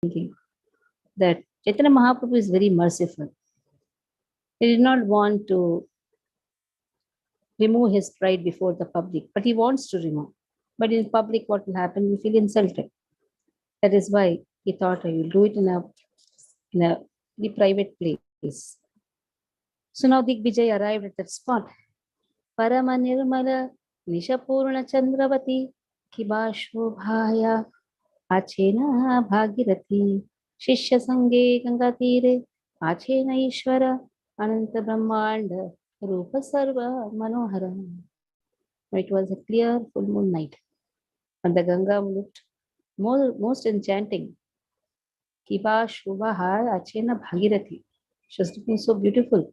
thinking that Chaitanya Mahaprabhu is very merciful. He did not want to remove his pride before the public, but he wants to remove. But in public, what will happen? You feel insulted. That is why he thought I will do it in a very private place. So now Digvijay arrived at that spot. Parama Nirmala Nishapurna Chandravati Kibashobhaya Achena Bhagirathi Shishya Sange Ganga Tire Achena Ishvara Ananta Brahmanda Rupa Sarva Manoharam. It was a clear full moon night, and the Ganga looked most enchanting. Kiba Shubha Achena Bhagirathi. She was looking so beautiful.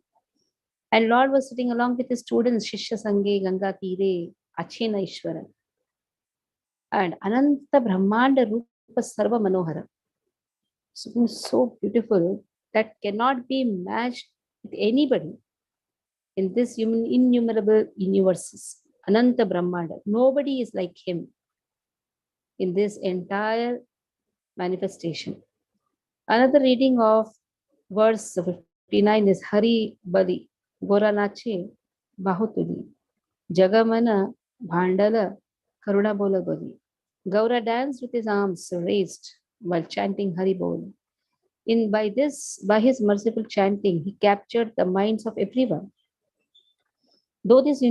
And Lord was sitting along with his students, Shishya Sange, Ganga Tire, Achena Ishvara. And Ananta Brahmanda Rupa Sarva Manohara. So beautiful that cannot be matched with anybody in this innumerable universes. Ananta Brahmanda. Nobody is like him in this entire manifestation. Another reading of verse 59 is Hari Bali, Gora Nache, Bahutuli, Jagamana, Bhandala, Karuna Bola Bali. Gaura danced with his arms raised while chanting Hari Bol. By his merciful chanting, he captured the minds of everyone. Though this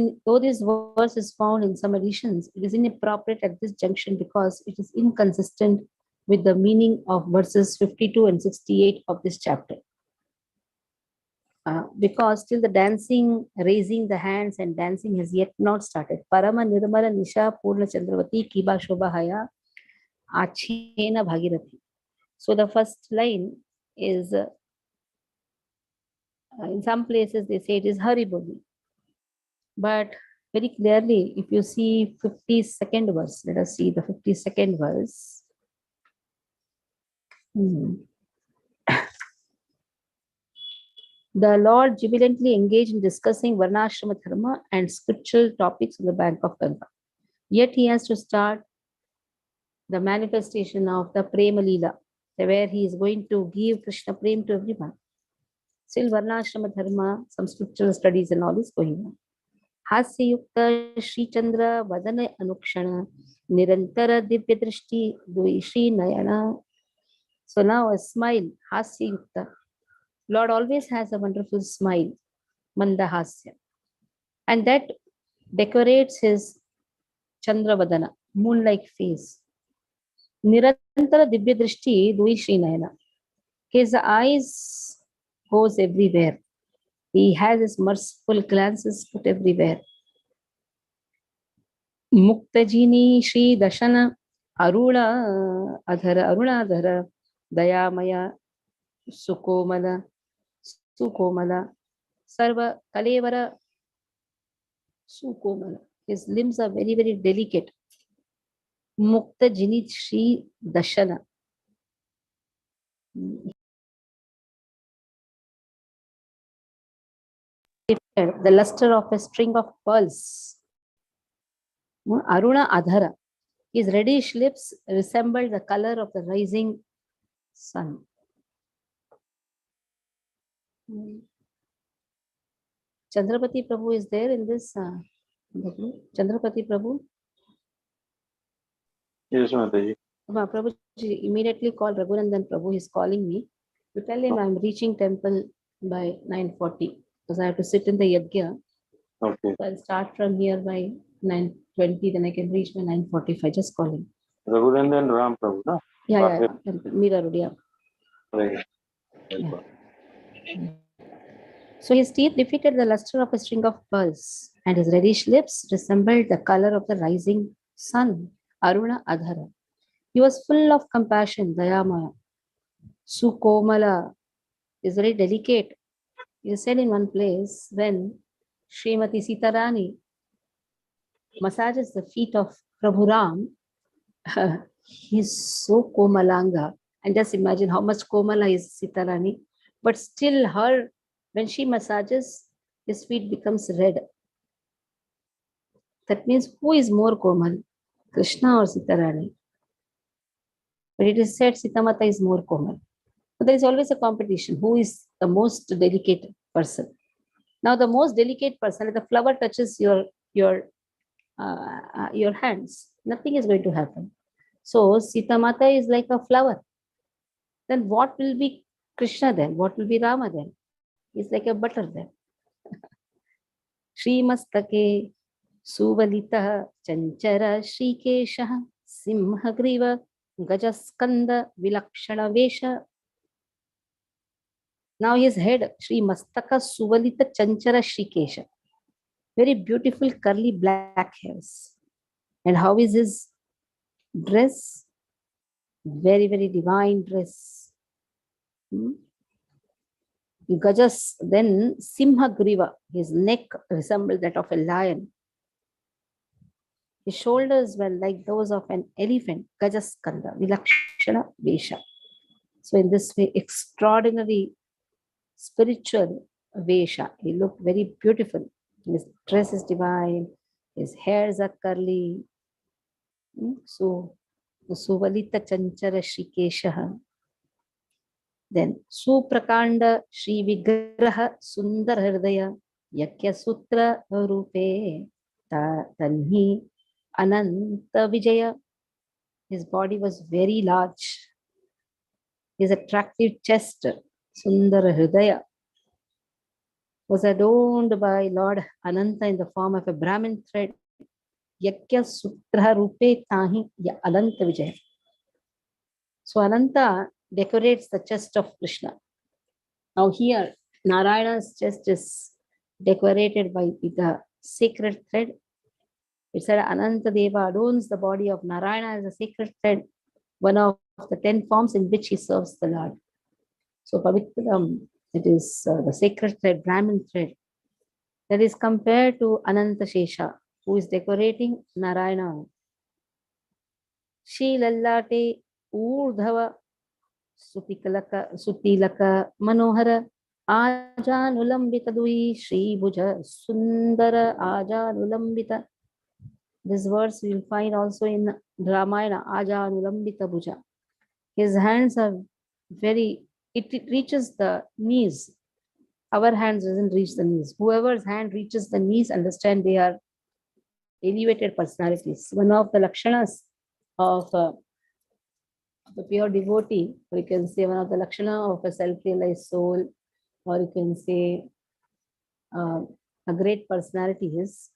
verse is found in some editions, it is inappropriate at this junction because it is inconsistent with the meaning of verses 52 and 68 of this chapter. Because still the dancing, raising the hands and dancing has yet not started. Parama Nirmala Nisha Purna Chandravati Kiba Shobhaya Achena Bhagirathi. So the first line is, in some places they say it is Hariboli. But very clearly, if you see 52nd verse, let us see the 52nd verse. The Lord jubilantly engaged in discussing Varnashrama Dharma and scriptural topics on the bank of Ganga. Yet he has to start the manifestation of the Prema Leela, where he is going to give Krishna Prem to everyone. Still Varnashrama Dharma, some scriptural studies and all is going on. Hasya Yukta Shri Chandra Vadana Anukshana Nirantara Divya Drishti Duishi Nayana. So now a smile, Hasya Yukta. Lord always has a wonderful smile, Mandahasya. And that decorates his Chandravadana, moon-like face. Nirantara Divya Drishti Duishi Nayana. His eyes goes everywhere. He has his merciful glances put everywhere. Muktajini Shri Dashana Aruna Adhara Dayamaya Sukomala Sarva Kalevara Sukomala. His limbs are very, very delicate. Muktajini Shri Dashana. The luster of a string of pearls. Aruna Adhara. His reddish lips resemble the color of the rising sun. Chandrapati Prabhu is there in this. Chandrapati Prabhu? Yes, Mataji. Prabhu immediately called Raghunandan Prabhu. He's calling me. You tell him I'm reaching temple by 9:40 because I have to sit in the yajna. Okay. So I'll start from here by 9:20, then I can reach by 9:45. Just call him. Raghunandan Ram Prabhu, no? Yeah. Mira Rudia. Right. Yeah. So his teeth defeated the luster of a string of pearls, and his reddish lips resembled the color of the rising sun, Aruna Adhara. He was full of compassion, Dayamaya. Sukomala is very delicate. You said in one place when Srimati Sitarani massages the feet of Prabhu Ram, he's so komalanga. And just imagine how much komala is Sitarani. But still when she massages, his feet becomes red. That means who is more komal, Krishna or Sitarani? But it is said Sita Mata is more Komal. So there is always a competition. Who is the most delicate person? Now, the most delicate person, if the flower touches your hands, nothing is going to happen. So Sita Mata is like a flower. Then what will be Krishna then? What will be Rama then? He's like a butter then. Srimastake Suvalita Chanchara Shrikesha Simhagriva Gajaskanda Vilakshana Vesha. Now his head, Sri Mastaka Suvalita Chanchara Shrikesha. Very beautiful curly black hairs. And how is his dress? Very, very divine dress. Gajas, then Simhagriva, his neck resembled that of a lion. His shoulders were like those of an elephant. Gajaskanda, Vilakshana Vesha. So in this way, extraordinary spiritual Vesha. He looked very beautiful. His dress is divine. His hairs are curly. So, Suvalita Chanchara Shrikesha. Then, Suprakanda Shri Vigraha Sundar Hridaya Yakya Sutra Rupe Tanhi Ananta Vijaya. His body was very large. His attractive chest, Sundara Hridaya, was adorned by Lord Ananta in the form of a Brahmin thread. Yakya Sutra Rupe Tahi Ananta Vijaya. So Ananta decorates the chest of Krishna. Now here, Narayana's chest is decorated by the sacred thread. It said Ananta Deva adorns the body of Narayana as a sacred thread, one of the 10 forms in which he serves the Lord. So Pavitram, it is the sacred thread, Brahmin thread, that is compared to Ananta Shesha, who is decorating Narayana. Shri Lallate Urdhava Sutilaka Manohara Ajanulambita Dui Shri Bhuja Sundara Ajanulambita. This verse we will find also in Ramayana, Ajanulambita Bhuja. His hands are it reaches the knees. Our hands doesn't reach the knees. Whoever's hand reaches the knees, understand they are elevated personalities. One of the lakshanas of the pure devotee, or you can say one of the lakshana of a self-realized soul, or you can say a great personality is,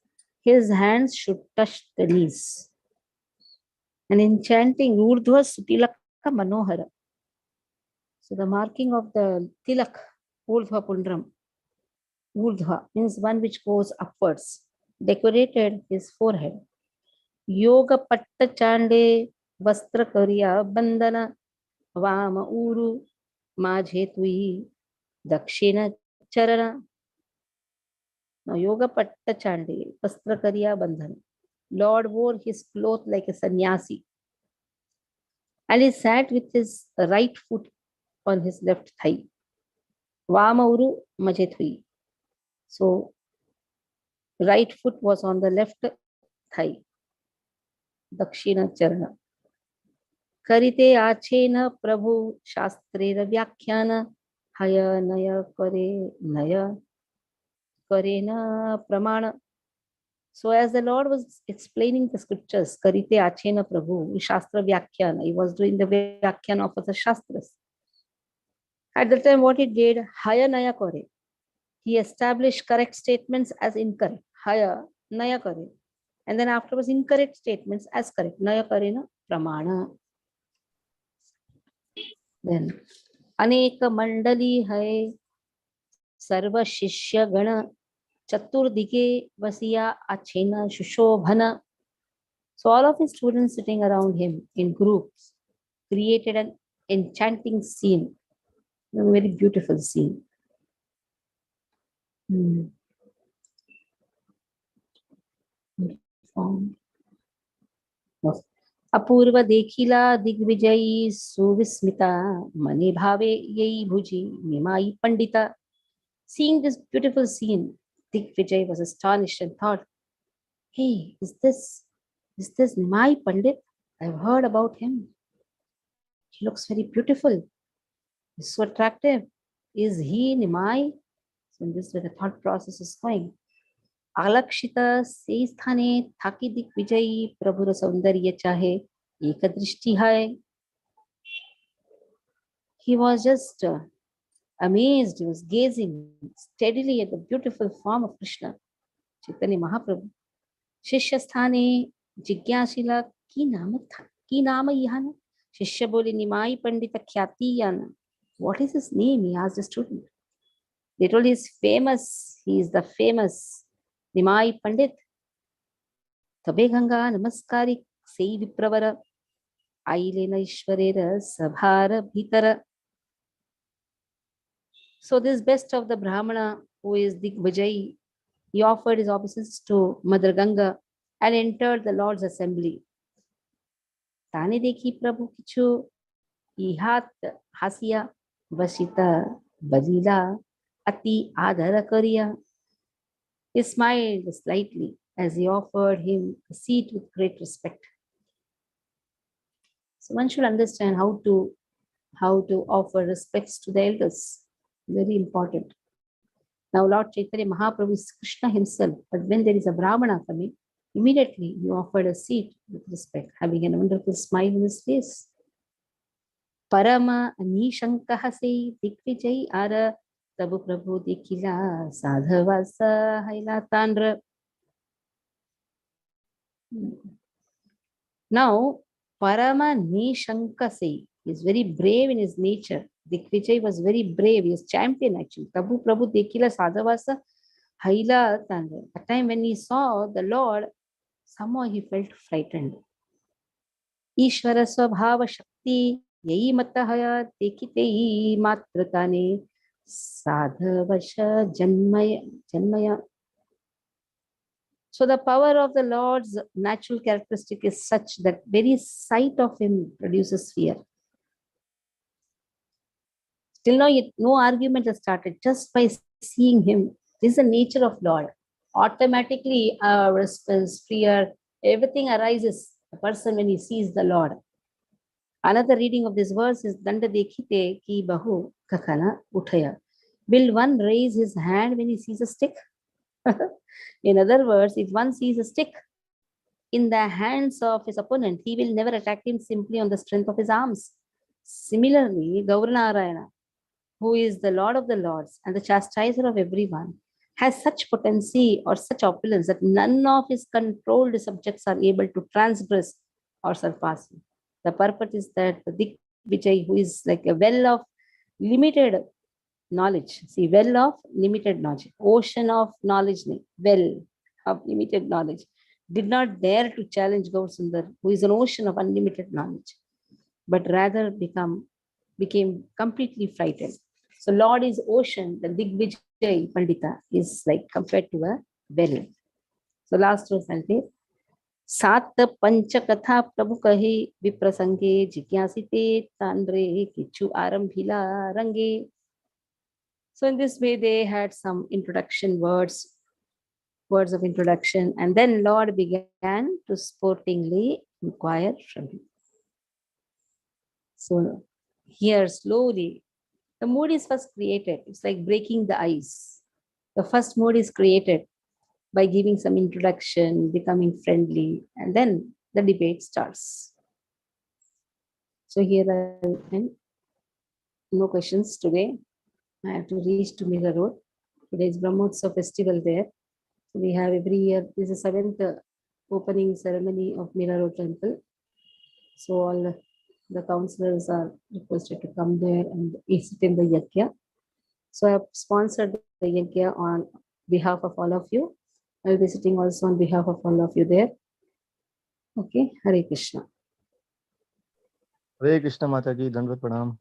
his hands should touch the knees. And in chanting, Urdhva Sutilaka Manohara. So the marking of the tilak, Urdhva Pundram, Urdhva means one which goes upwards, decorated his forehead. Yoga Patta Chande Vastra Karya Bandana Vama Uru Majhetui Dakshina Charana. Now Yoga Patta Chande Vastra Karya Bandana. Lord wore his cloth like a sannyasi, and he sat with his right foot on his left thigh. Vama Uru Majhetui. So right foot was on the left thigh. Dakshina Charana. Karite Achena Prabhu Shastrera Vyakhyan Haya Naya Kare Naya Karena Pramana. So as the Lord was explaining the scriptures, Karite Achena Prabhu Shastra Vyakhyan, he was doing the Vyakhyan of the Shastras. At the time, what he did, Haya Naya Kare. He established correct statements as incorrect. Haya Naya Kare. And then afterwards, incorrect statements as correct. Naya Karena Pramana. Then Aneka Mandali Hai Sarva Shishya Gana Chaturdike Vasiya Achena Shushobhana. So all of his students sitting around him in groups created an enchanting scene, a very beautiful scene. अपूर्व देखिला दिग्विजयी सुविस्मिता मने भावे यही भुजी निमाई Pandita. Seeing this beautiful scene, Digvijay was astonished and thought, hey, is this my Pandit? I've heard about him. He looks very beautiful. He's so attractive. Is he Nimai? So in this way, the thought process is going. Alakshita se sthane thaki dik vijayi prabhura saundarya chahe ekadrishti hai. He was just amazed. He was gazing steadily at the beautiful form of Krishna, Chaitanya Mahaprabhu. शिष्य स्थाने जिज्ञासिला की नाम यह न शिष्य बोले निमाई पंडित ख्याति या न. What is his name? He asked the student. They told he is famous. He is the famous Nimai Pandit. तबे गंगा नमस्कारी सेई विप्रवर आइले न ईश्वरेर सभार भीतर. So this best of the Brahmana, who is Digvijay, he offered his obeisance to Mother Ganga and entered the Lord's assembly. ताने देखी प्रभु किछु इहात हासिया वसिता Balilla अति आदर करिया. He smiled slightly as he offered him a seat with great respect. So one should understand how to offer respects to the elders. Very important. Now Lord Chaitanya Mahaprabhu is Krishna himself, but when there is a Brahmana coming, immediately he offered a seat with respect, having a wonderful smile in his face. Parama Nishankaha se Dikvijay Ara Tabu Prabhu Dikila Sadhavasa Hailatandra. Now, Parama Nishanka se is very brave in his nature. Dikvijay was very brave. He was champion actually. Tabu Prabhu Dekila Sadhavasa Haila Tandra. At the time when he saw the Lord, somehow he felt frightened. Ishvara Swabhava Shakti Yai Matahaya Dekite Matratane Sadhavasha Janmaya. So the power of the Lord's natural characteristic is such that very sight of him produces fear. Till now, yet no argument has started. Just by seeing him, this is the nature of Lord. Automatically, fear, everything arises. A person when he sees the Lord. Another reading of this verse is Danda Dekhite Ki Bahu Kakana Uthaya. Will one raise his hand when he sees a stick? In other words, if one sees a stick in the hands of his opponent, he will never attack him simply on the strength of his arms. Similarly, Gauranarayana, who is the Lord of the Lords and the chastiser of everyone, has such potency or such opulence that none of his controlled subjects are able to transgress or surpass him. The purpose is that the Dikvijay, who is like a well of limited knowledge, see, well of limited knowledge, ocean of knowledge, well of limited knowledge, did not dare to challenge Gaurasundar, who is an ocean of unlimited knowledge, but rather became completely frightened. So Lord is ocean, the Digvijay Pandita is like compared to a well. So last verse I'll take. सात पंच कथा प्रभु कहे विप्रसंगे जिज्ञासिते तांद्रे किच्छु आरंभिला रंगे. So in this way they had some introduction words of introduction, and then Lord began to sportingly inquire from him. So here slowly the mood is first created. It's like breaking the ice. The first mood is created by giving some introduction, becoming friendly, and then the debate starts. So here no questions today. I have to reach to Mira Road. Today is Brahmotsav festival there. So we have every year, this is the 7th opening ceremony of Mira Road temple. So all the councillors are requested to come there and sit in the yajna. So I have sponsored the yajna on behalf of all of you. I will be sitting also on behalf of all of you there. Okay, Hare Krishna. हरे कृष्ण माता जी, दंडवत प्रणाम.